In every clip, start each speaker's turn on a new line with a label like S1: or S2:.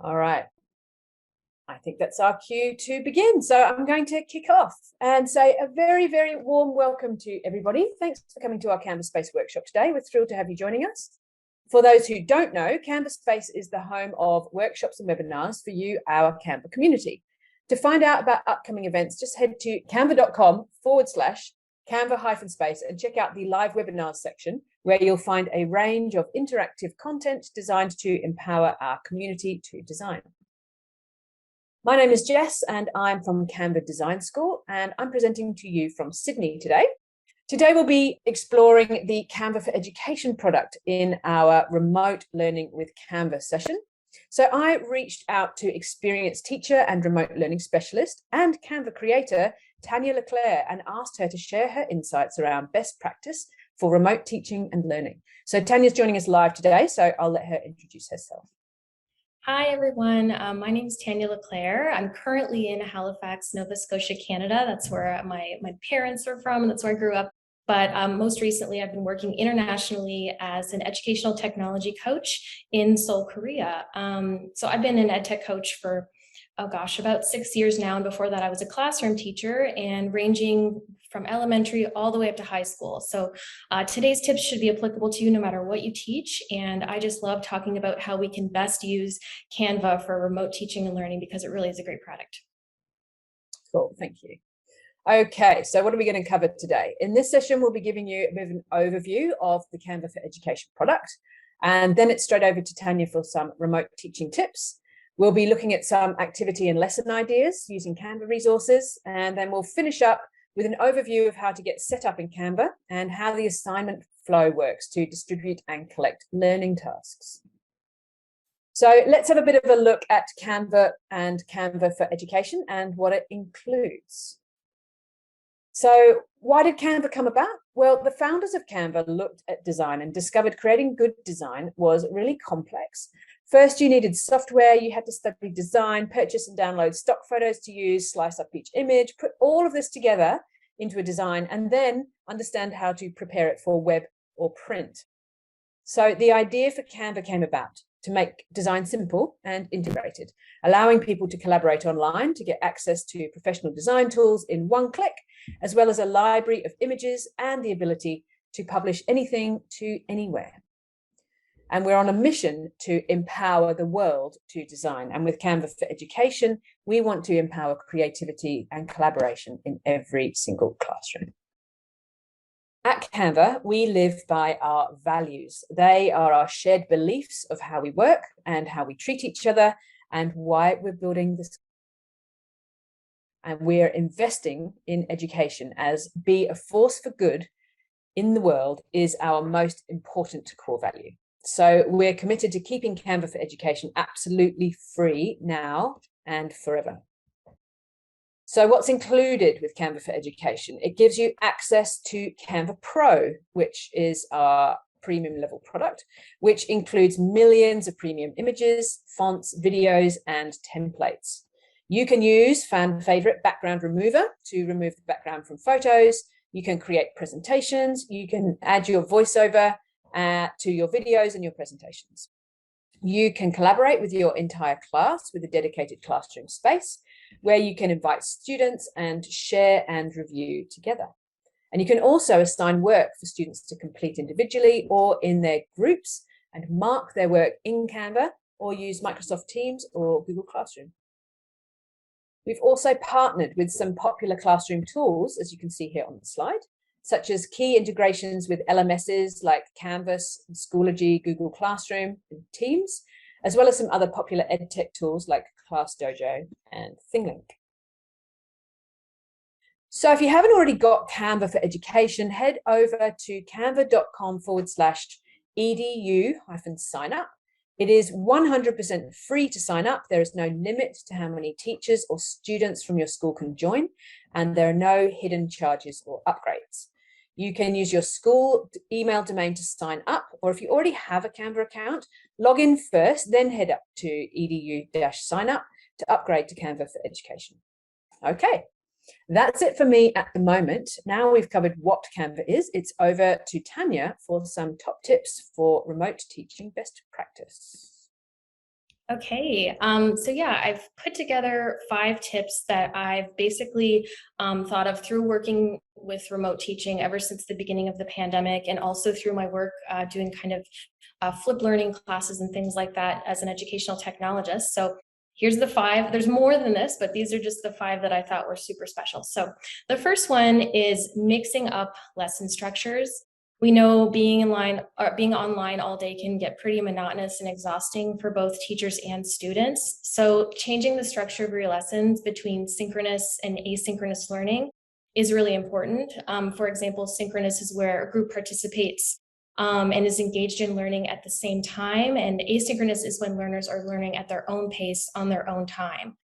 S1: All right. I think that's our cue to begin. So I'm going to kick off and say a very, very warm welcome to everybody. Thanks for coming to our Canva Space workshop today. We're thrilled to have you joining us. For those who don't know, Canva Space is the home of workshops and webinars for you, our Canva community. To find out about upcoming events, just head to canva.com/Canva-space and check out the live webinars section, where you'll find a range of interactive content designed to empower our community to design. My name is Jess and I'm from Canva Design School, and I'm presenting to you from Sydney today. Today we'll be exploring the Canva for Education product in our remote learning with Canva session. So I reached out to experienced teacher and remote learning specialist and Canva creator, Tanya Leclerc, and asked her to share her insights around best practice for remote teaching and learning. So Tanya's joining us live today, so I'll let her introduce herself.
S2: Hi, everyone. My name is Tanya Leclerc. I'm currently in Halifax, Nova Scotia, Canada. That's where my parents are from, and that's where I grew up. But most recently, I've been working internationally as an educational technology coach in Seoul, Korea. So I've been an ed tech coach for, about 6 years now. And before that, I was a classroom teacher, and ranging from elementary all the way up to high school. So today's tips should be applicable to you no matter what you teach. And I just love talking about how we can best use Canva for remote teaching and learning, because it really is a great product.
S1: Cool, thank you. Okay, so what are we going to cover today? In this session, we'll be giving you a bit of an overview of the Canva for Education product, and then it's straight over to Tanya for some remote teaching tips. We'll be looking at some activity and lesson ideas using Canva resources, and then we'll finish up with an overview of how to get set up in Canva and how the assignment flow works to distribute and collect learning tasks. So let's have a bit of a look at Canva and Canva for Education and what it includes. So why did Canva come about? Well, the founders of Canva looked at design and discovered creating good design was really complex. First, you needed software. You had to study design, purchase and download stock photos to use, slice up each image, put all of this together into a design, and then understand how to prepare it for web or print. So the idea for Canva came about to make design simple and integrated, allowing people to collaborate online to get access to professional design tools in one click, as well as a library of images and the ability to publish anything to anywhere. And we're on a mission to empower the world to design. And with Canva for Education, we want to empower creativity and collaboration in every single classroom. At Canva, we live by our values. They are our shared beliefs of how we work and how we treat each other and why we're building this. And we're investing in education, as be a force for good in the world is our most important core value. So we're committed to keeping Canva for Education absolutely free now and forever. So what's included with Canva for Education? It gives you access to Canva Pro, which is our premium level product, which includes millions of premium images, fonts, videos, and templates. You can use fan favorite background remover to remove the background from photos. You can create presentations. You can add your voiceover to your videos and your presentations. You can collaborate with your entire class with a dedicated classroom space where you can invite students and share and review together. And you can also assign work for students to complete individually or in their groups and mark their work in Canva or use Microsoft Teams or Google Classroom. We've also partnered with some popular classroom tools, as you can see here on the slide, such as key integrations with LMSs like Canvas, Schoology, Google Classroom, and Teams, as well as some other popular EdTech tools like ClassDojo and ThingLink. So if you haven't already got Canva for Education, head over to canva.com/edu-signup. It is 100% free to sign up. There is no limit to how many teachers or students from your school can join, and there are no hidden charges or upgrades. You can use your school email domain to sign up, or if you already have a Canva account, log in first, then head up to edu-signup to upgrade to Canva for Education. Okay, That's it for me at the moment. Now we've covered what Canva is, it's over to Tanya for some top tips for remote teaching best practice.
S2: Okay, so yeah, I've put together 5 tips that I've basically thought of through working with remote teaching ever since the beginning of the pandemic, and also through my work doing kind of flipped learning classes and things like that as an educational technologist. So here's the 5. There's more than this, but these are just the 5 that I thought were super special. So the first one is mixing up lesson structures. We know being online all day can get pretty monotonous and exhausting for both teachers and students. So changing the structure of your lessons between synchronous and asynchronous learning is really important. For example, synchronous is where a group participates and is engaged in learning at the same time, and asynchronous is when learners are learning at their own pace on their own time.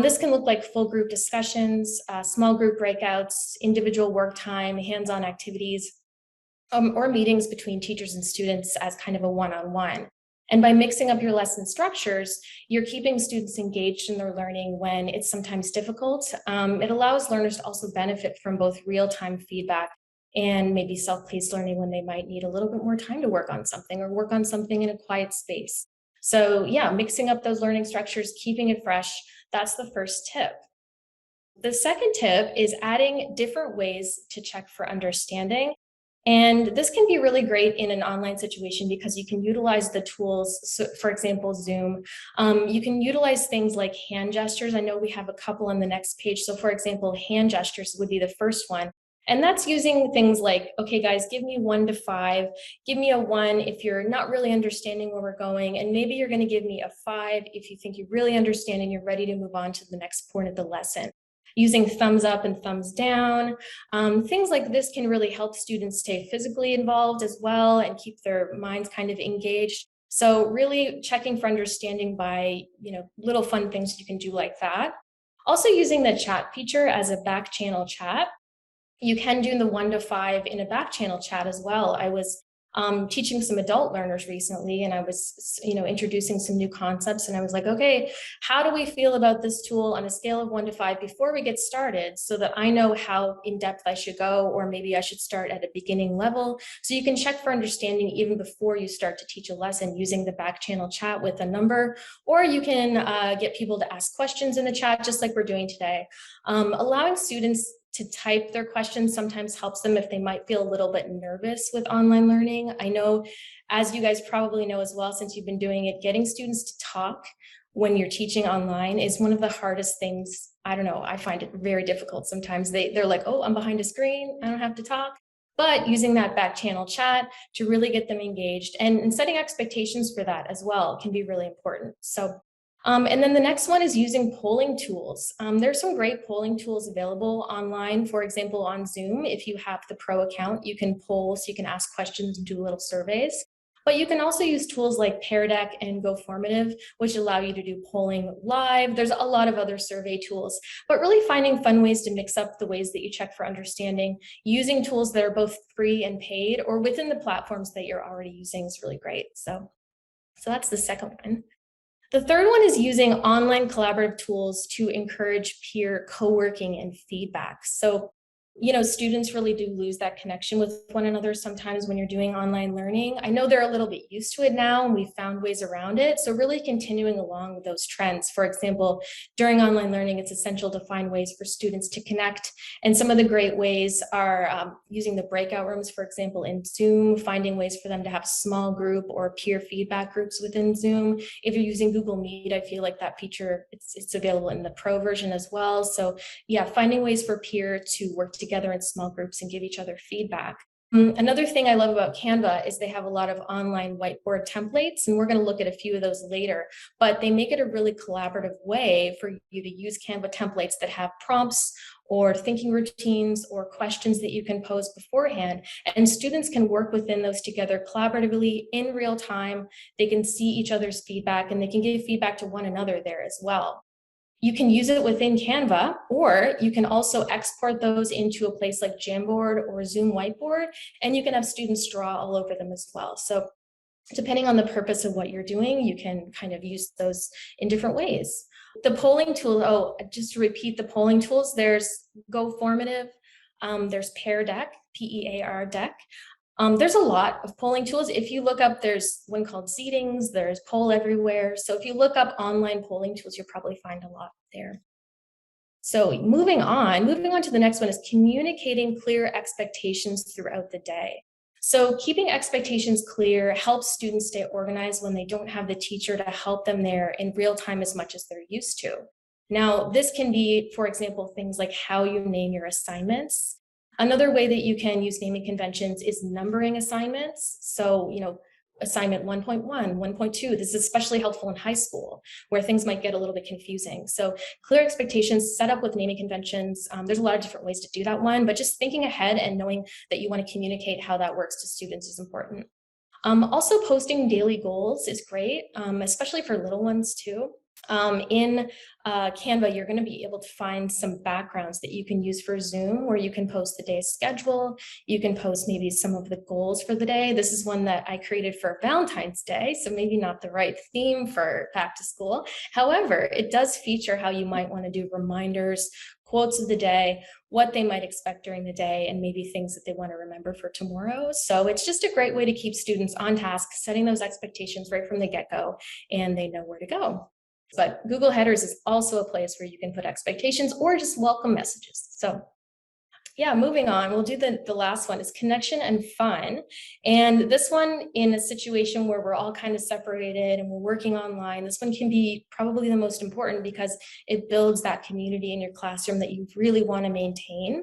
S2: This can look like full group discussions, small group breakouts, individual work time, hands-on activities, or meetings between teachers and students as kind of a one-on-one. And by mixing up your lesson structures, you're keeping students engaged in their learning when it's sometimes difficult. It allows learners to also benefit from both real-time feedback and maybe self-paced learning when they might need a little bit more time to work on something or work on something in a quiet space. So yeah, mixing up those learning structures, keeping it fresh, that's the first tip. The second tip is adding different ways to check for understanding. And this can be really great in an online situation because you can utilize the tools. So for example, Zoom, you can utilize things like hand gestures. I know we have a couple on the next page. So for example, hand gestures would be the first one. And that's using things like, okay, guys, give me 1 to 5, give me a 1 if you're not really understanding where we're going. And maybe you're going to give me a 5 if you think you really understand and you're ready to move on to the next point of the lesson. Using thumbs up and thumbs down. Things like this can really help students stay physically involved as well and keep their minds kind of engaged. So really checking for understanding by, little fun things you can do like that. Also using the chat feature as a back channel chat. You can do the 1 to 5 in a back channel chat as well. I was teaching some adult learners recently, and I was, introducing some new concepts, and I was like, okay, how do we feel about this tool on a scale of 1 to 5 before we get started, so that I know how in depth I should go, or maybe I should start at a beginning level. So you can check for understanding even before you start to teach a lesson using the back channel chat with a number, or you can get people to ask questions in the chat, just like we're doing today. Allowing students to type their questions sometimes helps them if they might feel a little bit nervous with online learning. I know, as you guys probably know as well, since you've been doing it, getting students to talk when you're teaching online is one of the hardest things. I don't know, I find it very difficult sometimes. They're like, oh, I'm behind a screen, I don't have to talk. But using that back channel chat to really get them engaged and setting expectations for that as well can be really important. So and then the next one is using polling tools. There's some great polling tools available online. For example, on Zoom, if you have the pro account, you can poll, so you can ask questions and do little surveys. But you can also use tools like Pear Deck and GoFormative, which allow you to do polling live. There's a lot of other survey tools, but really finding fun ways to mix up the ways that you check for understanding, using tools that are both free and paid or within the platforms that you're already using is really great. So that's the second one. The third one is using online collaborative tools to encourage peer co-working and feedback. So, students really do lose that connection with one another sometimes when you're doing online learning. I know they're a little bit used to it now, and we've found ways around it. So really continuing along with those trends. For example, during online learning, it's essential to find ways for students to connect. And some of the great ways are using the breakout rooms, for example, in Zoom, finding ways for them to have small group or peer feedback groups within Zoom. If you're using Google Meet, I feel like that feature, it's available in the pro version as well. So yeah, finding ways for peer to work together in small groups and give each other feedback. Another thing I love about Canva is they have a lot of online whiteboard templates, and we're going to look at a few of those later, but they make it a really collaborative way for you to use Canva templates that have prompts or thinking routines or questions that you can pose beforehand, and students can work within those together collaboratively in real time. They can see each other's feedback, and they can give feedback to one another there as well. You can use it within Canva, or you can also export those into a place like Jamboard or Zoom Whiteboard, and you can have students draw all over them as well. So depending on the purpose of what you're doing, you can kind of use those in different ways. The polling tool, oh, just to repeat the polling tools, there's Go Formative, there's Pear Deck, P-E-A-R Deck. There's a lot of polling tools. If you look up, there's one called Seedings, there's Poll Everywhere. So if you look up online polling tools, you'll probably find a lot there. So moving on to the next one is communicating clear expectations throughout the day. So keeping expectations clear helps students stay organized when they don't have the teacher to help them there in real time as much as they're used to. Now, this can be, for example, things like how you name your assignments. Another way that you can use naming conventions is numbering assignments. So, assignment 1.1, 1.2, this is especially helpful in high school where things might get a little bit confusing. So clear expectations set up with naming conventions. There's a lot of different ways to do that one, but just thinking ahead and knowing that you want to communicate how that works to students is important. Also posting daily goals is great, especially for little ones too. In Canva, you're going to be able to find some backgrounds that you can use for Zoom, where you can post the day's schedule. You can post maybe some of the goals for the day. This is one that I created for Valentine's Day, so maybe not the right theme for back to school. However, it does feature how you might want to do reminders, quotes of the day, what they might expect during the day, and maybe things that they want to remember for tomorrow. So it's just a great way to keep students on task, setting those expectations right from the get-go, and they know where to go. But Google Headers is also a place where you can put expectations or just welcome messages. So yeah, moving on, we'll do the last one is connection and fun. And this one, in a situation where we're all kind of separated and we're working online, this one can be probably the most important because it builds that community in your classroom that you really want to maintain.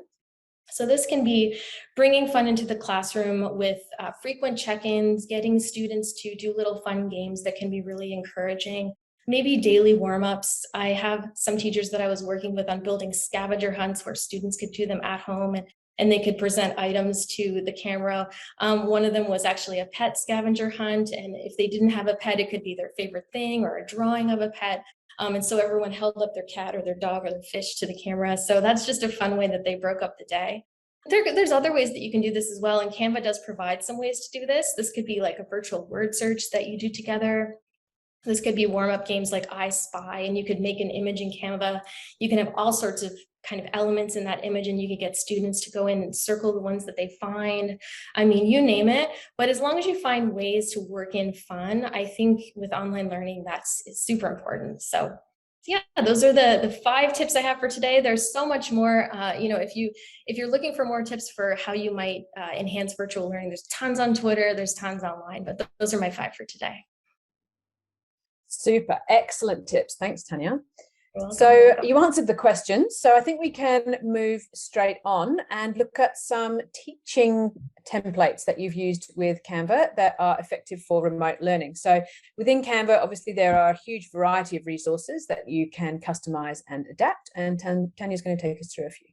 S2: So this can be bringing fun into the classroom with frequent check-ins, getting students to do little fun games that can be really encouraging. Maybe daily warm-ups. I have some teachers that I was working with on building scavenger hunts where students could do them at home and they could present items to the camera. One of them was actually a pet scavenger hunt. And if they didn't have a pet, it could be their favorite thing or a drawing of a pet. And so everyone held up their cat or their dog or their fish to the camera. So that's just a fun way that they broke up the day. There's other ways that you can do this as well. And Canva does provide some ways to do this. This could be like a virtual word search that you do together. This could be warm-up games like I Spy, and you could make an image in Canva. You can have all sorts of kind of elements in that image, and you could get students to go in and circle the ones that they find. I mean, you name it, but as long as you find ways to work in fun, I think with online learning, it's super important. So yeah, those are the 5 tips I have for today. There's so much more. If you're looking for more tips for how you might enhance virtual learning, there's tons on Twitter, there's tons online, but those are my 5 for today.
S1: Super, excellent tips. Thanks, Tanya. So you answered the questions. So I think we can move straight on and look at some teaching templates that you've used with Canva that are effective for remote learning. So within Canva, obviously, there are a huge variety of resources that you can customize and adapt. And Tanya's going to take us through a few.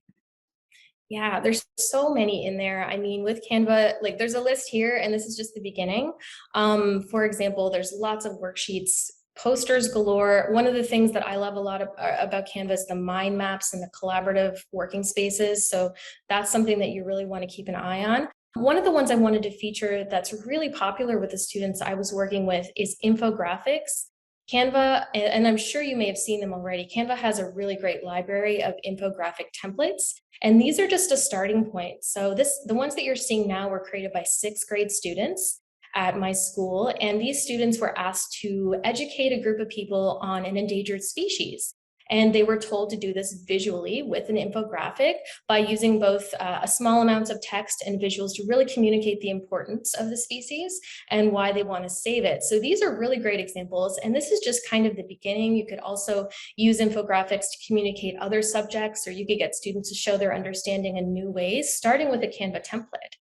S2: Yeah, there's so many in there. I mean, with Canva, like there's a list here, and this is just the beginning. For example, there's lots of worksheets, posters galore. One of the things that I love a lot about Canva is the mind maps and the collaborative working spaces. So that's something that you really want to keep an eye on. One of the ones I wanted to feature that's really popular with the students I was working with is infographics. Canva, and I'm sure you may have seen them already, Canva has a really great library of infographic templates, and these are just a starting point. So the ones that you're seeing now were created by 6th grade students at my school, and these students were asked to educate a group of people on an endangered species. And they were told to do this visually with an infographic by using both a small amounts of text and visuals to really communicate the importance of the species and why they want to save it. So these are really great examples. And this is just kind of the beginning. You could also use infographics to communicate other subjects, or you could get students to show their understanding in new ways, starting with a Canva template.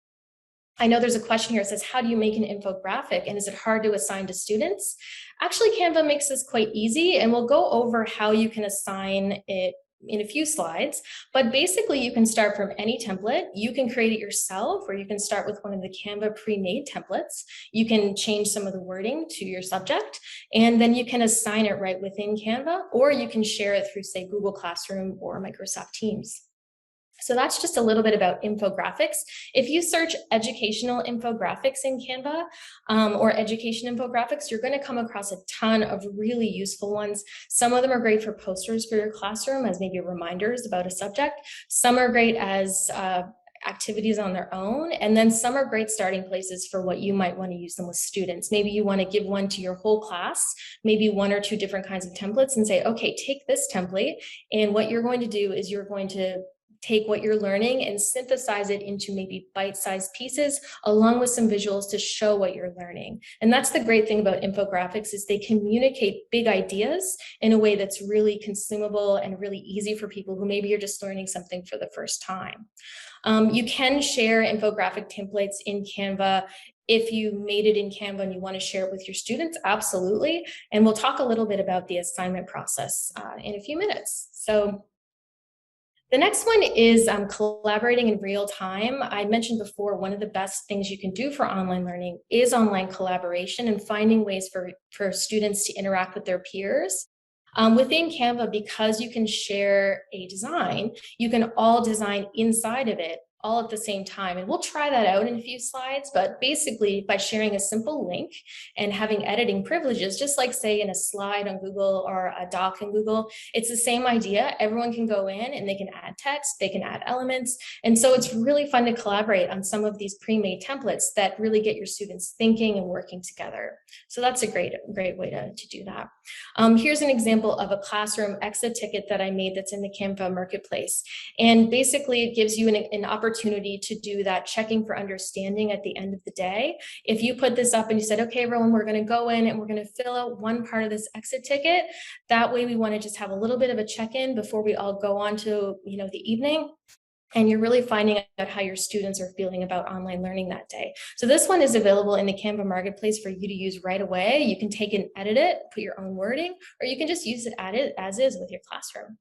S2: I know there's a question here that says, how do you make an infographic, and is it hard to assign to students? Actually, Canva makes this quite easy, and we'll go over how you can assign it in a few slides. But basically, you can start from any template. You can create it yourself, or you can start with one of the Canva pre-made templates. You can change some of the wording to your subject, and then you can assign it right within Canva, or you can share it through, say, Google Classroom or Microsoft Teams. So that's just a little bit about infographics. If you search educational infographics in Canva or education infographics, you're going to come across a ton of really useful ones. Some of them are great for posters for your classroom as maybe reminders about a subject. Some are great as activities on their own. And then some are great starting places for what you might want to use them with students. Maybe you want to give one to your whole class, maybe one or two different kinds of templates and say, okay, take this template. And what you're going to do is you're going to take what you're learning and synthesize it into maybe bite-sized pieces along with some visuals to show what you're learning. And that's the great thing about infographics is they communicate big ideas in a way that's really consumable and really easy for people who maybe you're just learning something for the first time. You can share infographic templates in Canva. If you made it in Canva and you want to share it with your students, absolutely. And we'll talk a little bit about the assignment process in a few minutes. So the next one is collaborating in real time. I mentioned before, one of the best things you can do for online learning is online collaboration and finding ways for students to interact with their peers. Within Canva, because you can share a design, you can all design inside of it all at the same time. And we'll try that out in a few slides, but basically by sharing a simple link and having editing privileges, just like say in a slide on Google or a doc in Google, it's the same idea. Everyone can go in and they can add text, they can add elements. And so it's really fun to collaborate on some of these pre-made templates that really get your students thinking and working together. So that's a great way to do that. Here's an example of a classroom exit ticket that I made that's in the Canva marketplace. And basically it gives you an opportunity to do that checking for understanding at the end of the day. If you put this up and you said, okay, everyone, we're going to go in and we're going to fill out one part of this exit ticket. That way we want to just have a little bit of a check-in before we all go on to, the evening. And you're really finding out how your students are feeling about online learning that day. So this one is available in the Canva marketplace for you to use right away. You can take and edit it, put your own wording, or you can just use it as is with your classroom.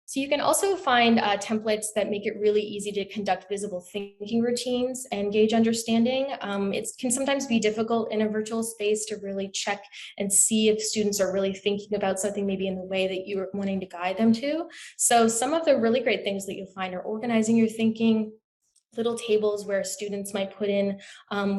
S2: So you can also find templates that make it really easy to conduct visible thinking routines and gauge understanding. It can sometimes be difficult in a virtual space to really check and see if students are really thinking about something maybe in the way that you're wanting to guide them to. So some of the really great things that you'll find are organizing your thinking, little tables where students might put in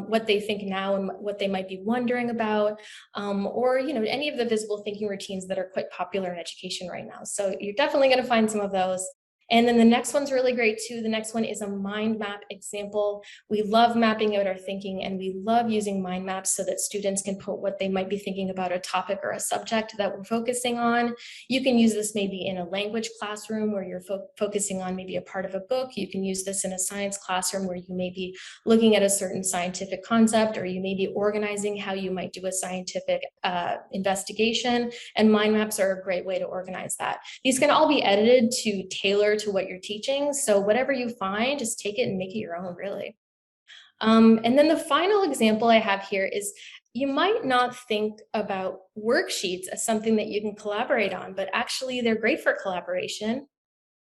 S2: what they think now and what they might be wondering about, or any of the visible thinking routines that are quite popular in education right now. So you're definitely going to find some of those. And then the next one's really great too. The next one is a mind map example. We love mapping out our thinking and we love using mind maps so that students can put what they might be thinking about a topic or a subject that we're focusing on. You can use this maybe in a language classroom where you're focusing on maybe a part of a book. You can use this in a science classroom where you may be looking at a certain scientific concept, or you may be organizing how you might do a scientific investigation. And mind maps are a great way to organize that. These can all be edited to tailor to what you're teaching. So whatever you find, just take it and make it your own, really. And then the final example I have here is you might not think about worksheets as something that you can collaborate on, but actually they're great for collaboration.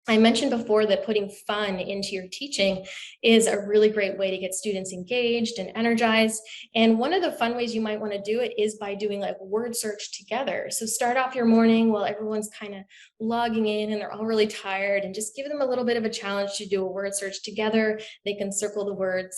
S2: I mentioned before that putting fun into your teaching is a really great way to get students engaged and energized. And one of the fun ways you might want to do it is by doing like word search together. So start off your morning while everyone's kind of logging in and they're all really tired, and just give them a little bit of a challenge to do a word search together. They can circle the words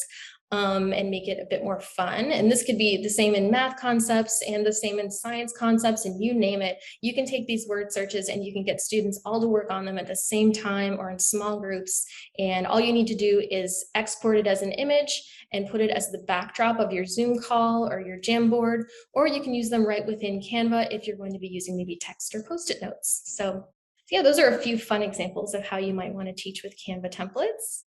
S2: and make it a bit more fun. And this could be the same in math concepts and the same in science concepts, and you name it. You can take these word searches and you can get students all to work on them at the same time or in small groups. And all you need to do is export it as an image and put it as the backdrop of your Zoom call or your Jamboard, or you can use them right within Canva if you're going to be using maybe text or Post-it notes. So yeah, those are a few fun examples of how you might want to teach with Canva templates.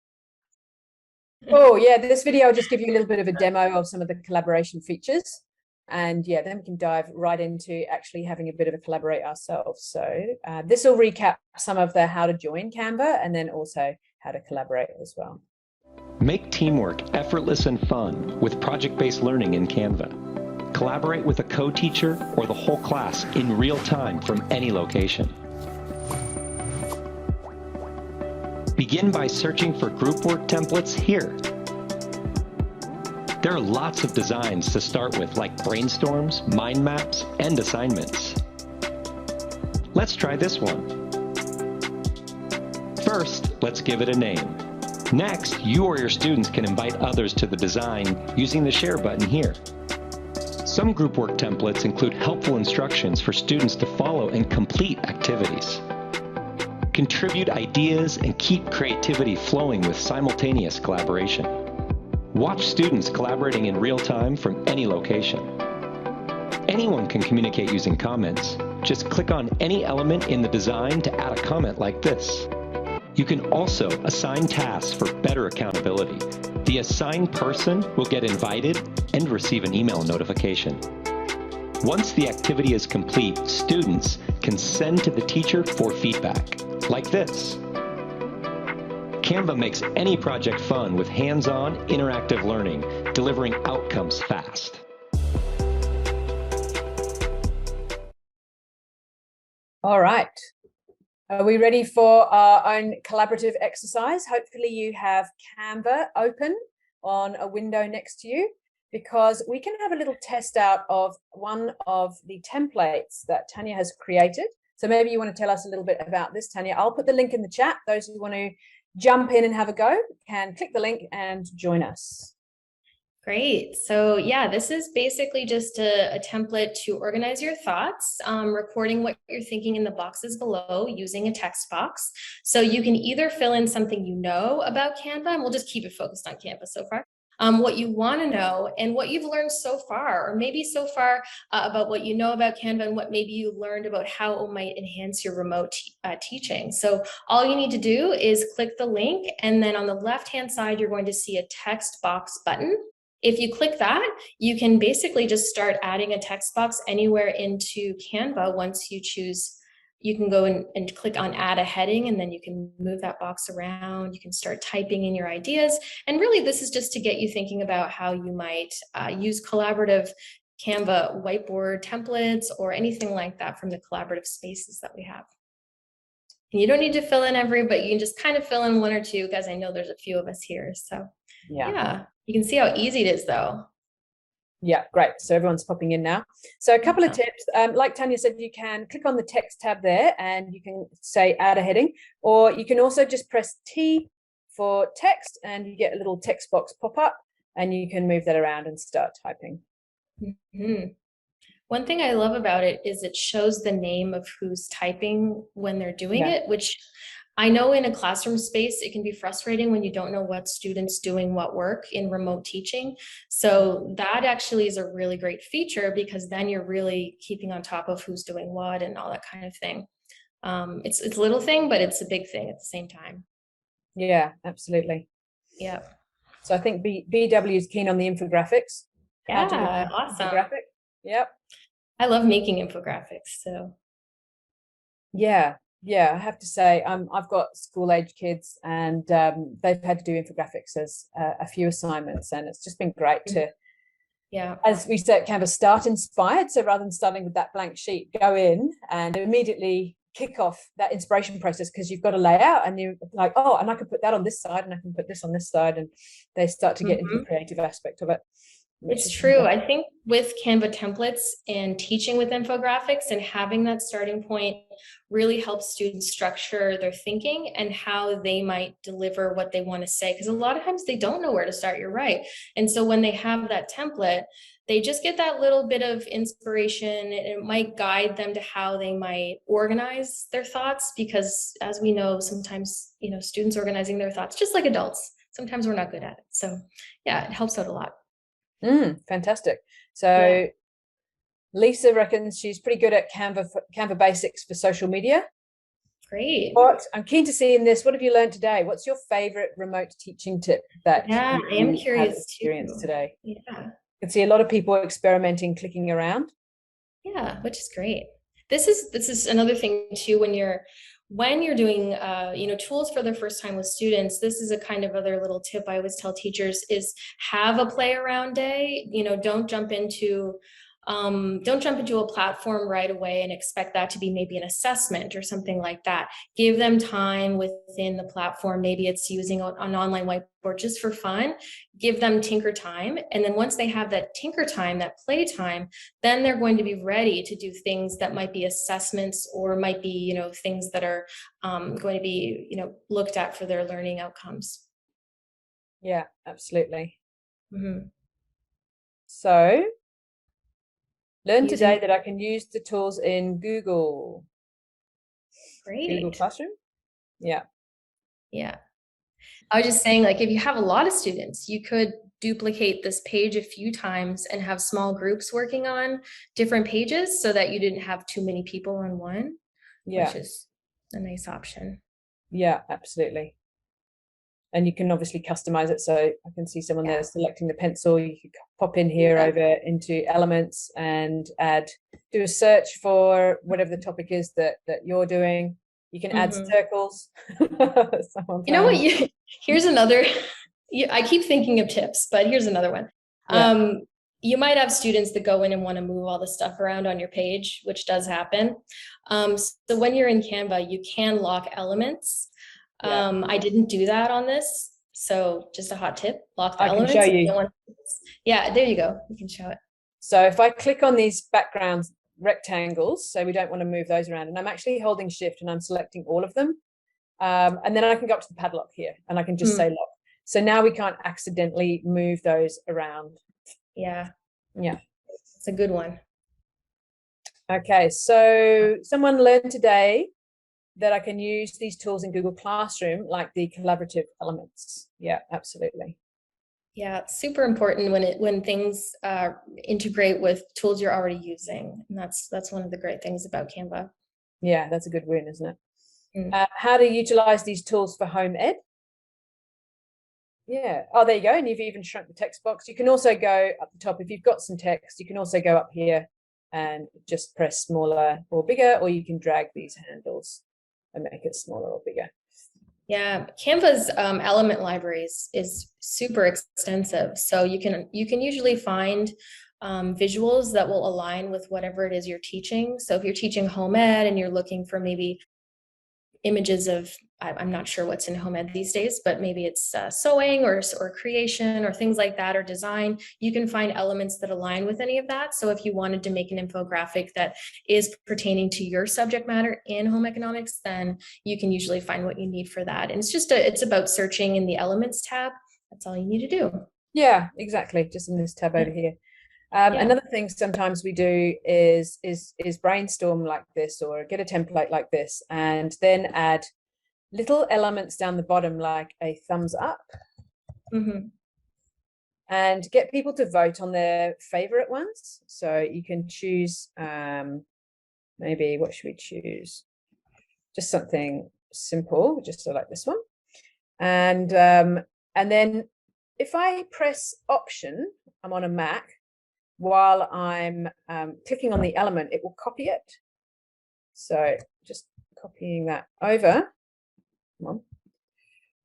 S1: Oh yeah, this video will just give you a little bit of a demo of some of the collaboration features, and yeah, then we can dive right into actually having a bit of a collaborate ourselves. So this will recap some of the how to join Canva and then also how to collaborate as well.
S3: Make teamwork effortless and fun with project-based learning in Canva. Collaborate with a co-teacher or the whole class in real time from any location. Begin by searching for group work templates here. There are lots of designs to start with, like brainstorms, mind maps, and assignments. Let's try this one. First, Let's give it a name. Next, you or your students can invite others to the design using the share button here. Some group work templates include helpful instructions for students to follow and complete activities. Contribute ideas and keep creativity flowing with simultaneous collaboration. Watch students collaborating in real time from any location. Anyone can communicate using comments. Just click on any element in the design to add a comment like this. You can also assign tasks for better accountability. The assigned person will get invited and receive an email notification. Once the activity is complete, students can send to the teacher for feedback, like this. Canva makes any project fun with hands-on, interactive learning, delivering outcomes fast.
S1: All right. Are we ready for our own collaborative exercise? Hopefully you have Canva open on a window next to you, because we can have a little test out of one of the templates that Tanya has created. So maybe you want to tell us a little bit about this, Tanya. I'll put the link in the chat. Those who want to jump in and have a go can click the link and join us.
S2: Great. So yeah, this is basically just a template to organize your thoughts, recording what you're thinking in the boxes below using a text box. So you can either fill in something you know about Canva, and we'll just keep it focused on Canva so far, what you want to know and what you've learned so far, or maybe so far about what you know about Canva and what maybe you learned about how it might enhance your remote teaching. So all you need to do is click the link, and then on the left-hand side, you're going to see a text box button. If you click that, you can basically just start adding a text box anywhere into Canva. Once you choose, you can go and click on add a heading, and then you can move that box around. You can start typing in your ideas. And really, this is just to get you thinking about how you might use collaborative Canva whiteboard templates or anything like that from the collaborative spaces that we have. And you don't need to fill in every, but you can just kind of fill in one or two, because I know there's a few of us here. So yeah. You can see how easy it is, though.
S1: Yeah, great. So everyone's popping in now. So a couple of tips. Like Tanya said, you can click on the text tab there and you can say add a heading, or you can also just press T for text and you get a little text box pop up and you can move that around and start typing.
S2: One thing I love about it is it shows the name of who's typing when they're doing it, which I know in a classroom space, it can be frustrating when you don't know what students doing what work in remote teaching. So that actually is a really great feature, because then you're really keeping on top of who's doing what and all that kind of thing. It's a little thing, but it's a big thing at the same time.
S1: Yeah, absolutely.
S2: Yeah.
S1: So I think BW is keen on the infographics.
S2: Yeah, awesome.
S1: Infographic. Yep.
S2: I love making infographics. So
S1: yeah, I have to say, I've got school-age kids, and they've had to do infographics as a few assignments, and it's just been great to, as we say at Canva, start inspired. So rather than starting with that blank sheet, go in and immediately kick off that inspiration process, because you've got a layout and you're like, oh, and I can put that on this side and I can put this on this side, and they start to get into the creative aspect of it.
S2: It's true. I think with Canva templates and teaching with infographics and having that starting point really helps students structure their thinking and how they might deliver what they want to say. Because a lot of times they don't know where to start, you're right. And so when they have that template, they just get that little bit of inspiration, and it might guide them to how they might organize their thoughts. Because as we know, sometimes, students organizing their thoughts, just like adults, sometimes we're not good at it. So yeah, it helps out a lot.
S1: Fantastic. So Lisa reckons she's pretty good at Canva basics for social media.
S2: Great.
S1: What I'm keen to see in this, what have you learned today? What's your favorite remote teaching tip that
S2: I am curious
S1: experienced today?
S2: Yeah.
S1: I can see a lot of people experimenting, clicking around.
S2: Yeah, which is great. This is another thing too, when you're doing tools for the first time with students. This is a kind of other little tip I always tell teachers is have a play around day. Don't jump into don't jump into a platform right away and expect that to be maybe an assessment or something like that. Give them time within the platform. Maybe it's using an online whiteboard just for fun. Give them tinker time. And then once they have that tinker time, that play time, then they're going to be ready to do things that might be assessments or might be, you know, things that are going to be, you know, looked at for their learning outcomes.
S1: Yeah, absolutely.
S2: Mm-hmm.
S1: So learn today that I can use the tools in Google.
S2: Great.
S1: Google Classroom. Yeah.
S2: Yeah. I was just saying, like, if you have a lot of students, you could duplicate this page a few times and have small groups working on different pages so that you didn't have too many people on one, which is a nice option.
S1: Yeah, absolutely. And you can obviously customize it. So I can see someone there selecting the pencil. You could pop in here over into elements and do a search for whatever the topic is that you're doing. You can add circles.
S2: You know what? Here's another. I keep thinking of tips, but here's another one. Yeah. You might have students that go in and want to move all the stuff around on your page, which does happen. So when you're in Canva, you can lock elements. I didn't do that on this. So just a hot tip, lock the elements.
S1: I can show you.
S2: Yeah, there you go. You can show it.
S1: So if I click on these backgrounds rectangles, so we don't want to move those around, and I'm actually holding shift and I'm selecting all of them. And then I can go up to the padlock here and I can just say lock. So now we can't accidentally move those around.
S2: Yeah.
S1: Yeah.
S2: It's a good one.
S1: Okay, so someone learned today that I can use these tools in Google Classroom, like the collaborative elements. Yeah, absolutely.
S2: Yeah, it's super important when things integrate with tools you're already using. And that's one of the great things about Canva.
S1: Yeah, that's a good win, isn't it? How to utilize these tools for home ed. Yeah. Oh, there you go. And you've even shrunk the text box. You can also go up the top. If you've got some text, you can also go up here and just press smaller or bigger, or you can drag these handles and make it smaller or bigger.
S2: Yeah, Canva's element libraries is super extensive. So you can usually find visuals that will align with whatever it is you're teaching. So if you're teaching home ed and you're looking for maybe images of, I'm not sure what's in home ed these days, but maybe it's sewing or creation or things like that, or design, you can find elements that align with any of that. So if you wanted to make an infographic that is pertaining to your subject matter in home economics, then you can usually find what you need for that. And it's just it's about searching in the elements tab. That's all you need to do.
S1: Yeah, exactly. Just in this tab over here. Another thing sometimes we do is brainstorm like this, or get a template like this, and then add little elements down the bottom like a thumbs up, and get people to vote on their favorite ones. So you can choose maybe, what should we choose? Just something simple, just so like this one. And then if I press Option, I'm on a Mac, while I'm clicking on the element, it will copy it. So just copying that over. Come on.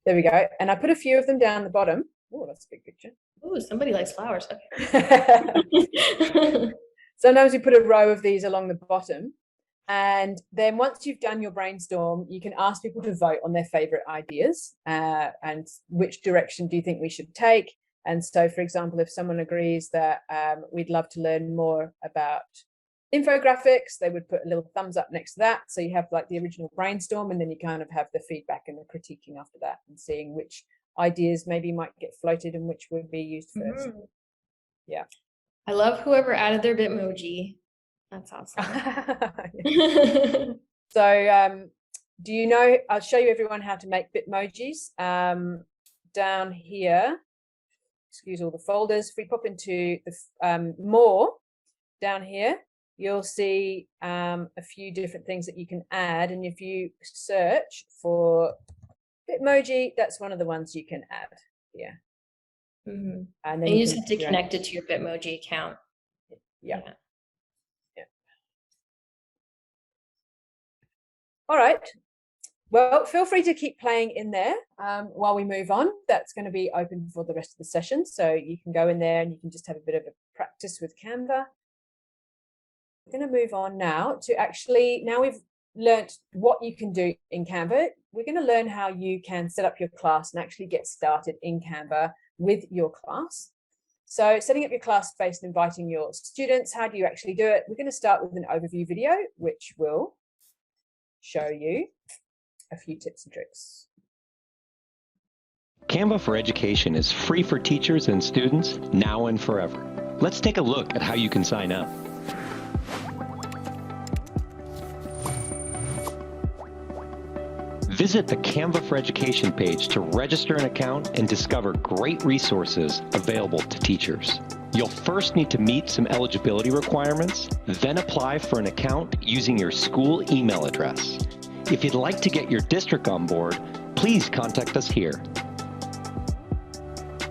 S1: There we go. And I put a few of them down the bottom. Oh, that's a big picture.
S2: Oh, somebody likes flowers. Okay.
S1: Sometimes you put a row of these along the bottom. And then once you've done your brainstorm, you can ask people to vote on their favorite ideas and which direction do you think we should take. And so, for example, if someone agrees that we'd love to learn more about infographics, they would put a little thumbs up next to that. So you have like the original brainstorm, and then you kind of have the feedback and the critiquing after that, and seeing which ideas maybe might get floated and which would be used first. Yeah.
S2: I love whoever added their Bitmoji. That's awesome.
S1: So do you know, I'll show you everyone how to make Bitmojis. Down here, excuse all the folders, if we pop into the more down here, you'll see a few different things that you can add, and if you search for Bitmoji, that's one of the ones you can add. Yeah.
S2: And then you just have to connect it to your Bitmoji account.
S1: Yeah. All right. Well, feel free to keep playing in there while we move on. That's going to be open for the rest of the session. So you can go in there and you can just have a bit of a practice with Canva. we're going to move on now to now we've learnt what you can do in Canva. We're going to learn how you can set up your class and actually get started in Canva with your class. So setting up your class space and inviting your students, how do you actually do it? We're going to start with an overview video, which will show you a few tips and tricks.
S3: Canva for Education is free for teachers and students now and forever. Let's take a look at how you can sign up. Visit the Canva for Education page to register an account and discover great resources available to teachers. You'll first need to meet some eligibility requirements, then apply for an account using your school email address. If you'd like to get your district on board, please contact us here.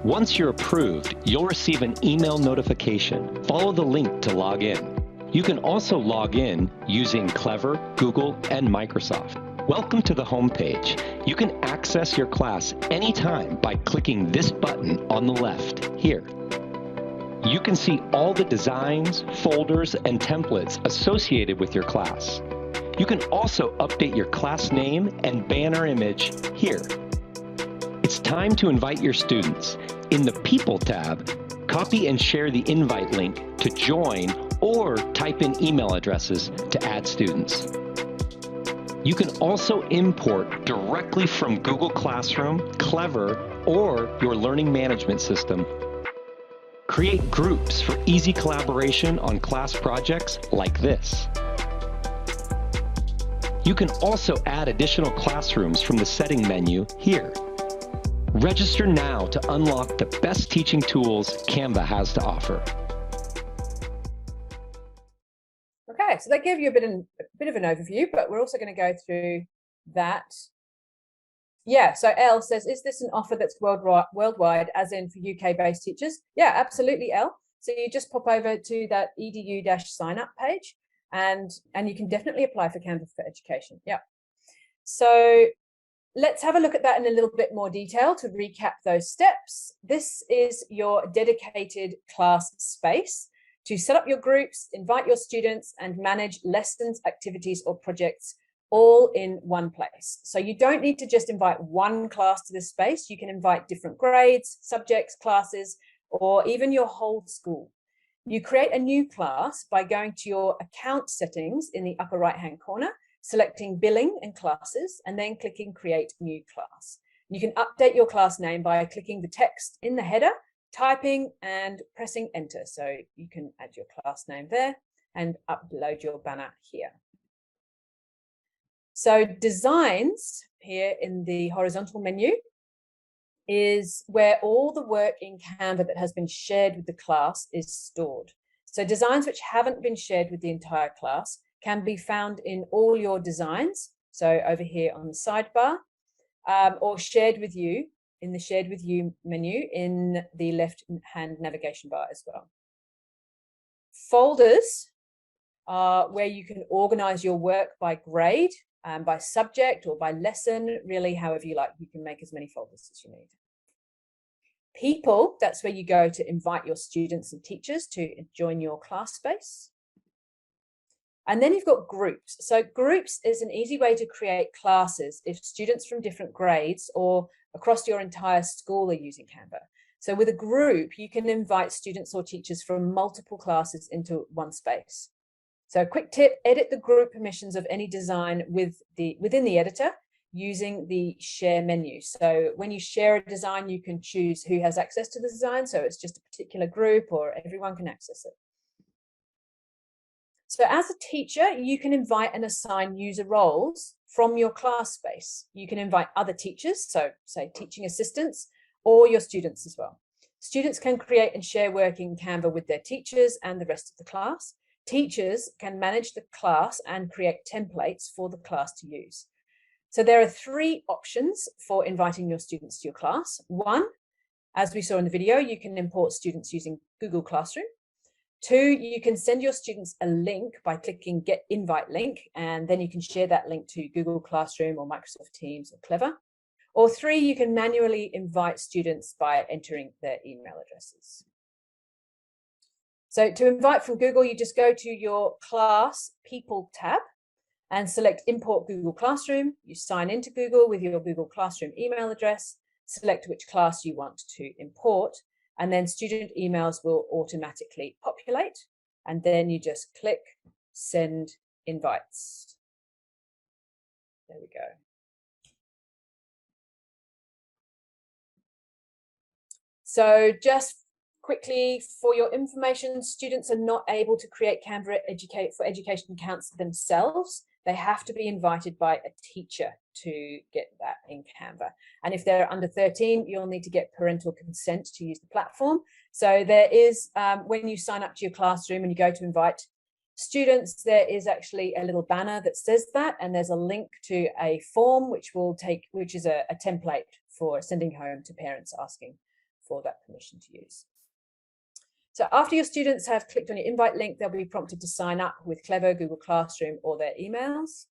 S3: Once you're approved, you'll receive an email notification. Follow the link to log in. You can also log in using Clever, Google, and Microsoft. Welcome to the home page. You can access your class anytime by clicking this button on the left here. You can see all the designs, folders, and templates associated with your class. You can also update your class name and banner image here. It's time to invite your students. In the People tab, copy and share the invite link to join or type in email addresses to add students. You can also import directly from Google Classroom, Clever, or your learning management system. Create groups for easy collaboration on class projects like this. You can also add additional classrooms from the setting menu here. Register now to unlock the best teaching tools Canva has to offer.
S1: Okay, so that gave you a bit of an overview, but we're also going to go through that. Yeah, so Elle says, is this an offer that's worldwide, as in for UK-based teachers? Yeah, absolutely, Elle. So you just pop over to that edu-sign-up page, and you can definitely apply for Canva for Education. Yeah. So let's have a look at that in a little bit more detail to recap those steps. This is your dedicated class space to set up your groups, invite your students, and manage lessons, activities, or projects all in one place. So you don't need to just invite one class to this space. You can invite different grades, subjects, classes, or even your whole school. You create a new class by going to your account settings in the upper right-hand corner, selecting billing and classes, and then clicking create new class. You can update your class name by clicking the text in the header, typing and pressing enter. So you can add your class name there and upload your banner here. So designs here in the horizontal menu is where all the work in Canva that has been shared with the class is stored. So designs which haven't been shared with the entire class can be found in all your designs. So over here on the sidebar, or shared with you in the shared with you menu in the left hand navigation bar as well. Folders are where you can organize your work by grade, by subject, or by lesson, really however you like. You can make as many folders as you need. People, that's where you go to invite your students and teachers to join your class space. And then you've got groups. So groups is an easy way to create classes if students from different grades or across your entire school are using Canva. So with a group, you can invite students or teachers from multiple classes into one space. So a quick tip, edit the group permissions of any design within the editor using the share menu. So when you share a design, you can choose who has access to the design. So it's just a particular group or everyone can access it. So as a teacher, you can invite and assign user roles from your class space. You can invite other teachers, so say teaching assistants, or your students as well. Students can create and share work in Canva with their teachers and the rest of the class. Teachers can manage the class and create templates for the class to use. So there are 3 options for inviting your students to your class. 1, as we saw in the video, you can import students using Google Classroom. 2, you can send your students a link by clicking Get Invite Link, and then you can share that link to Google Classroom or Microsoft Teams or Clever. Or 3, you can manually invite students by entering their email addresses. So to invite from Google, you just go to your Class People tab and select Import Google Classroom. You sign into Google with your Google Classroom email address, select which class you want to import, and then student emails will automatically populate. And then you just click Send Invites. There we go. So just quickly for your information, students are not able to create Canva for education accounts themselves. They have to be invited by a teacher to get that in Canva. And if they're under 13, you'll need to get parental consent to use the platform. So there is, when you sign up to your classroom and you go to invite students, there is actually a little banner that says that, and there's a link to a form which is a template for sending home to parents asking for that permission to use. So after your students have clicked on your invite link, they'll be prompted to sign up with Clever, Google Classroom, or their emails.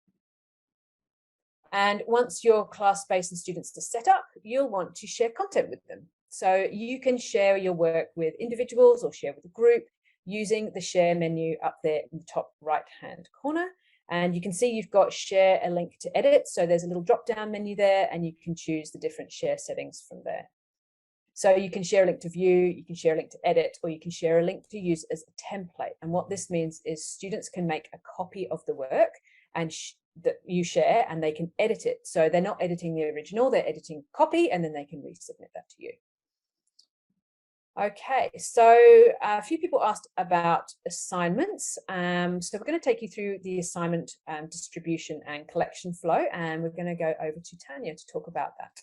S1: And once your class space and students are set up, you'll want to share content with them. So you can share your work with individuals or share with a group using the share menu up there in the top right-hand corner. And you can see you've got share a link to edit. So there's a little drop-down menu there, and you can choose the different share settings from there. So you can share a link to view, you can share a link to edit, or you can share a link to use as a template. And what this means is students can make a copy of the work and that you share, and they can edit it. So they're not editing the original, they're editing copy, and then they can resubmit that to you. Okay, so a few people asked about assignments. So we're going to take you through the assignment distribution and collection flow, and we're going to go over to Tanya to talk about that.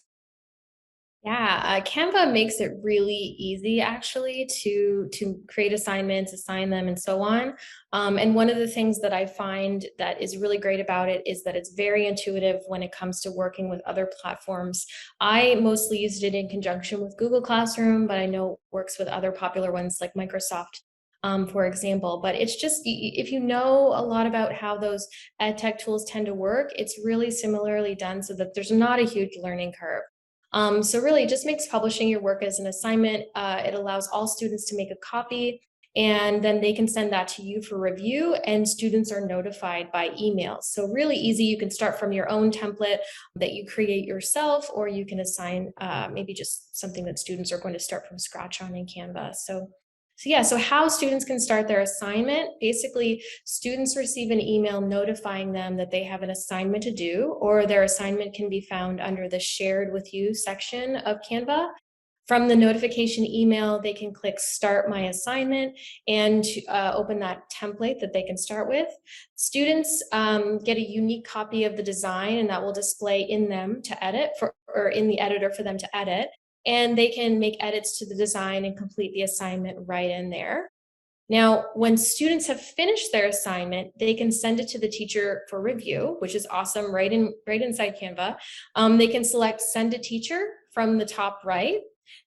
S2: Yeah, Canva makes it really easy actually to create assignments, assign them, and so on. And one of the things that I find that is really great about it is that it's very intuitive when it comes to working with other platforms. I mostly used it in conjunction with Google Classroom, but I know it works with other popular ones like Microsoft, for example. But it's just, if you know a lot about how those ed tech tools tend to work, it's really similarly done so that there's not a huge learning curve. So really it just makes publishing your work as an assignment. It allows all students to make a copy, and then they can send that to you for review, and students are notified by email. So really easy. You can start from your own template that you create yourself, or you can assign maybe just something that students are going to start from scratch on in Canva. So how students can start their assignment. Basically, students receive an email notifying them that they have an assignment to do, or their assignment can be found under the Shared With You section of Canva. From the notification email, they can click Start My Assignment and open that template that they can start with. Students get a unique copy of the design, and that will display in them to edit, or in the editor for them to edit. And they can make edits to the design and complete the assignment right in there. Now, when students have finished their assignment, they can send it to the teacher for review, which is awesome, right inside Canva. They can select Send to Teacher from the top right.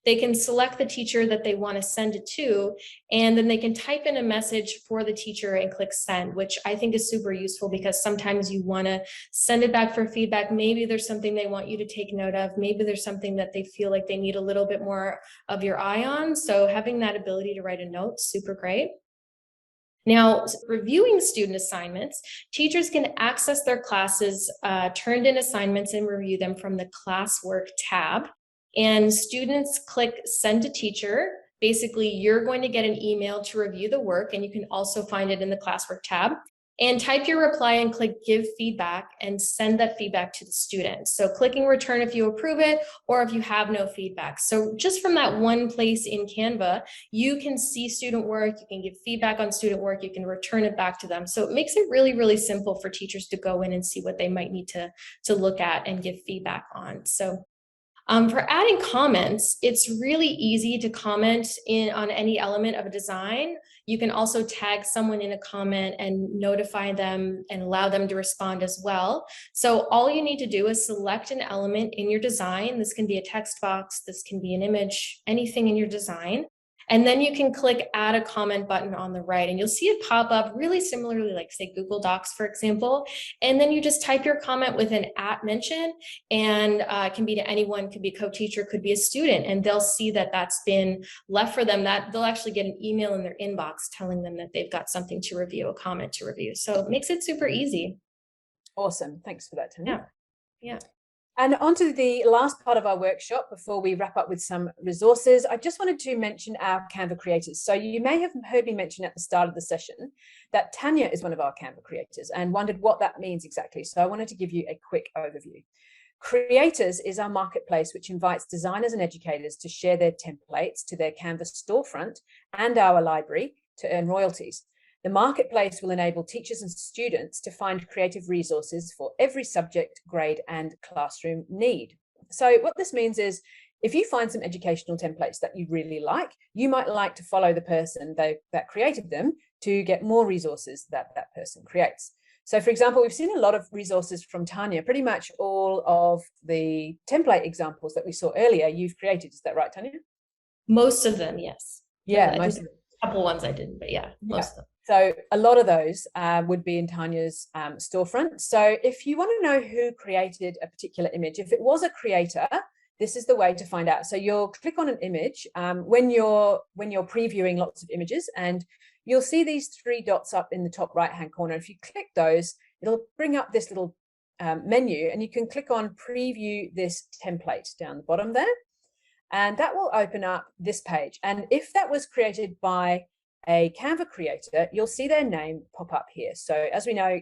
S2: They can select the teacher that they want to send it to, and then they can type in a message for the teacher and click send, which I think is super useful because sometimes you want to send it back for feedback. Maybe there's something they want you to take note of. Maybe there's something that they feel like they need a little bit more of your eye on. So having that ability to write a note, super great. Now, reviewing student assignments, teachers can access their classes, turned in assignments, and review them from the classwork tab. And students click Send to Teacher. Basically, you're going to get an email to review the work, and you can also find it in the classwork tab. And type your reply and click Give Feedback and send that feedback to the student. So clicking Return if you approve it, or if you have no feedback. So just from that one place in Canva, you can see student work, you can give feedback on student work, you can return it back to them. So it makes it really, really simple for teachers to go in and see what they might need to look at and give feedback on. So for adding comments, it's really easy to comment on any element of a design. You can also tag someone in a comment and notify them and allow them to respond as well. So all you need to do is select an element in your design. This can be a text box, this can be an image, anything in your design. And then you can click add a comment button on the right, and you'll see it pop up really similarly, like say Google Docs, for example. And then you just type your comment with an @ mention, and it can be to anyone, could be a co-teacher, could be a student, and they'll see that that's been left for them, that they'll actually get an email in their inbox telling them that they've got something to review, a comment to review. So it makes it super easy.
S1: Awesome. Thanks for that, Tanya.
S2: Yeah.
S1: And on to the last part of our workshop before we wrap up with some resources. I just wanted to mention our Canva creators. So you may have heard me mention at the start of the session that Tanya is one of our Canva creators and wondered what that means exactly. So I wanted to give you a quick overview. Creators is our marketplace, which invites designers and educators to share their templates to their Canva storefront and our library to earn royalties. The marketplace will enable teachers and students to find creative resources for every subject, grade, and classroom need. So what this means is, if you find some educational templates that you really like, you might like to follow the person that created them to get more resources that that person creates. So for example, we've seen a lot of resources from Tanya. Pretty much all of the template examples that we saw earlier, you've created. Is that right, Tanya?
S2: Most of them, yes.
S1: Yeah, most of them.
S2: A couple ones I didn't, but yeah, most of them.
S1: So a lot of those would be in Tanya's storefront. So if you want to know who created a particular image, if it was a creator, this is the way to find out. So you'll click on an image when you're previewing lots of images, and you'll see these 3 dots up in the top right-hand corner. If you click those, it'll bring up this little menu, and you can click on preview this template down the bottom there, and that will open up this page. And if that was created by a Canva creator, you'll see their name pop up here. So as we know,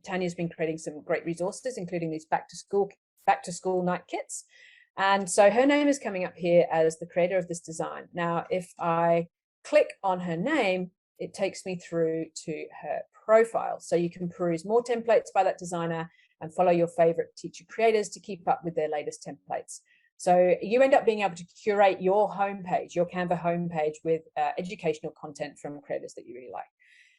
S1: Tanya's been creating some great resources, including these back to school night kits. And so her name is coming up here as the creator of this design. Now, if I click on her name, it takes me through to her profile. So you can peruse more templates by that designer and follow your favorite teacher creators to keep up with their latest templates. So you end up being able to curate your homepage, your Canva homepage, with educational content from creators that you really like.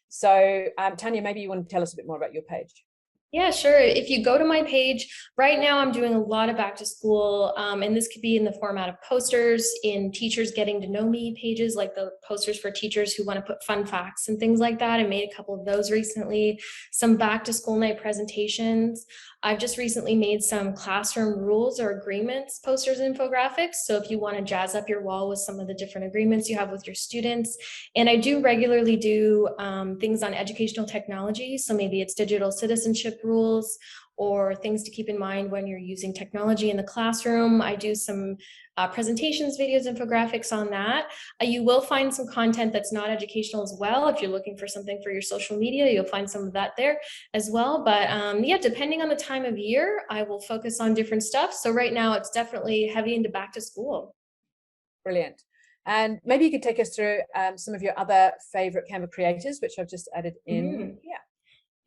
S1: So Tanya, maybe you want to tell us a bit more about your page.
S2: Yeah, sure. If you go to my page, right now I'm doing a lot of back to school, and this could be in the format of posters, in teachers getting to know me pages, like the posters for teachers who want to put fun facts and things like that. I made a couple of those recently, some back to school night presentations. I've just recently made some classroom rules or agreements posters and infographics. So if you want to jazz up your wall with some of the different agreements you have with your students. And I do regularly do things on educational technology. So maybe it's digital citizenship rules or things to keep in mind when you're using technology in the classroom. I do some presentations, videos, infographics on that. You will find some content that's not educational as well. If you're looking for something for your social media, you'll find some of that there as well. But yeah, depending on the time of year, I will focus on different stuff. So right now it's definitely heavy into back to school. Brilliant.
S1: And maybe you could take us through some of your other favorite Canva creators, which I've just added in here.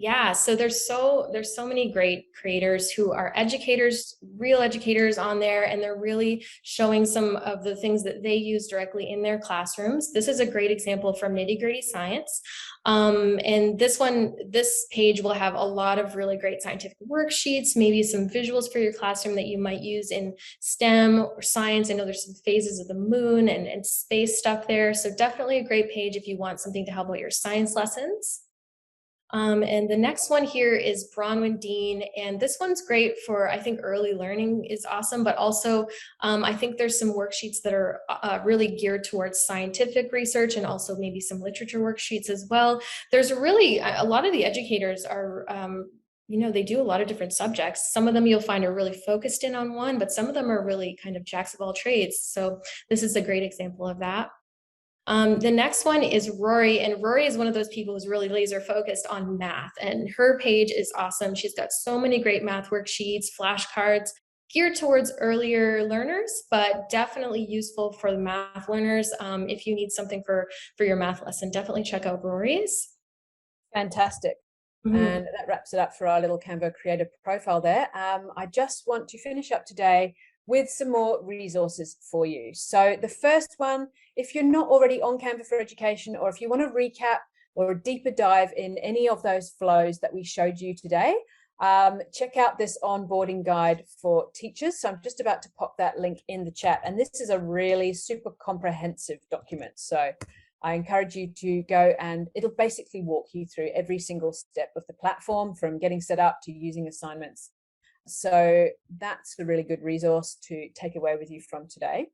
S2: Yeah, so there's so many great creators who are educators, real educators on there, and they're really showing some of the things that they use directly in their classrooms. This is a great example from Nitty Gritty Science. And this page will have a lot of really great scientific worksheets, maybe some visuals for your classroom that you might use in STEM or science. I know there's some phases of the moon and space stuff there. So definitely a great page if you want something to help out your science lessons. And the next one here is Bronwyn Dean, and this one's great for, I think early learning is awesome, but also I think there's some worksheets that are really geared towards scientific research and also maybe some literature worksheets as well. There's really, a lot of the educators are, you know, they do a lot of different subjects. Some of them you'll find are really focused in on one, but some of them are really kind of jacks of all trades. So this is a great example of that. The next one is Rory, and Rory is one of those people who's really laser focused on math, and her page is awesome. She's got so many great math worksheets, flashcards geared towards earlier learners, but definitely useful for the math learners. If you need something for your math lesson, definitely check out Rory's.
S1: Fantastic. And that wraps it up for our little Canva Creator profile there. I just want to finish up today with some more resources for you. So the first one, if you're not already on Canva for Education, or if you want to recap or a deeper dive in any of those flows that we showed you today, check out this onboarding guide for teachers. So I'm just about to pop that link in the chat. And this is a really super comprehensive document. So I encourage you to go, and it'll basically walk you through every single step of the platform, from getting set up to using assignments. So that's a really good resource to take away with you from today.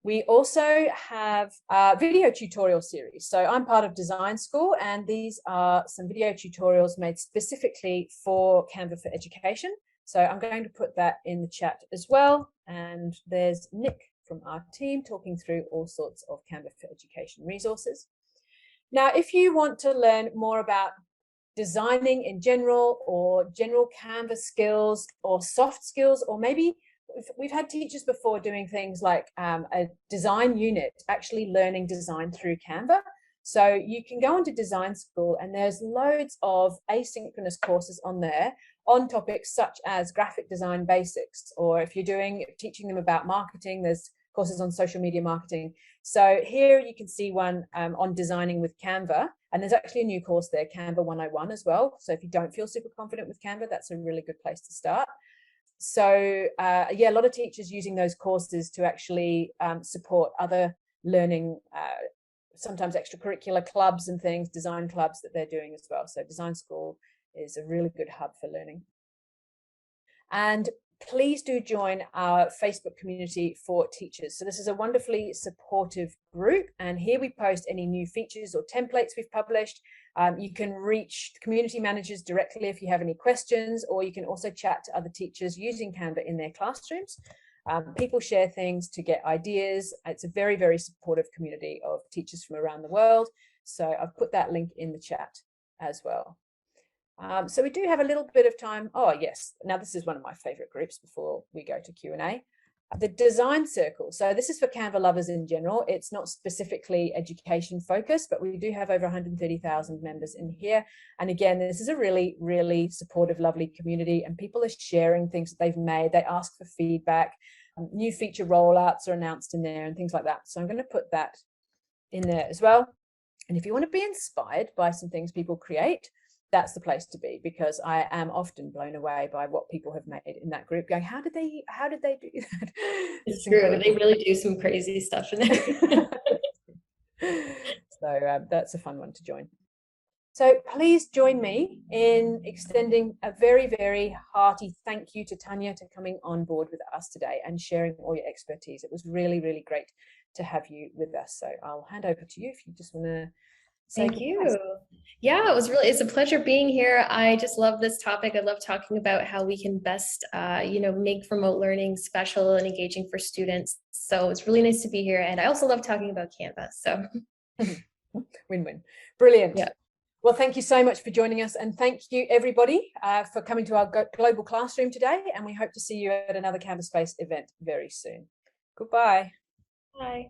S1: We also have a video tutorial series. So I'm part of Design School, and these are some video tutorials made specifically for Canva for Education. So I'm going to put that in the chat as well. And there's Nick from our team talking through all sorts of Canva for Education resources. Now, if you want to learn more about designing in general, or general Canva skills or soft skills, or maybe we've had teachers before doing things like a design unit, actually learning design through Canva. So you can go onto Design School, and there's loads of asynchronous courses on there on topics such as graphic design basics, or if you're teaching them about marketing, there's courses on social media marketing. So here you can see one on designing with Canva, and there's actually a new course there, Canva 101 as well. So if you don't feel super confident with Canva, that's a really good place to start. So yeah, a lot of teachers using those courses to actually support other learning, sometimes extracurricular clubs and things, design clubs that they're doing as well. So Design School is a really good hub for learning. And please do join our Facebook community for teachers. So this is a wonderfully supportive group, and here we post any new features or templates we've published. You can reach community managers directly if you have any questions, or you can also chat to other teachers using Canva in their classrooms. People share things to get ideas. It's a very, very supportive community of teachers from around the world. So I've put that link in the chat as well. So we do have a little bit of time. Oh, yes. Now, this is one of my favorite groups before we go to Q&A. The Design Circle. So this is for Canva lovers in general. It's not specifically education focused, but we do have over 130,000 members in here. And again, this is a really, really supportive, lovely community, and people are sharing things that they've made. They ask for feedback. New feature rollouts are announced in there and things like that. So I'm going to put that in there as well. And if you want to be inspired by some things people create, that's the place to be, because I am often blown away by what people have made in that group, going, how did they do that?
S2: It's true. Incredible. They really do some crazy stuff in there.
S1: So that's a fun one to join. So please join me in extending a very, very hearty thank you to Tanya for coming on board with us today and sharing all your expertise. It was really, really great to have you with us. So I'll hand over to you if you just want to.
S2: Thank you. Yeah, it's a pleasure being here. I just love this topic. I love talking about how we can best, make remote learning special and engaging for students. So it's really nice to be here. And I also love talking about Canva. So
S1: win-win. Brilliant.
S2: Yeah.
S1: Well, thank you so much for joining us. And thank you, everybody, for coming to our global classroom today. And we hope to see you at another Canva Space event very soon. Goodbye.
S2: Bye.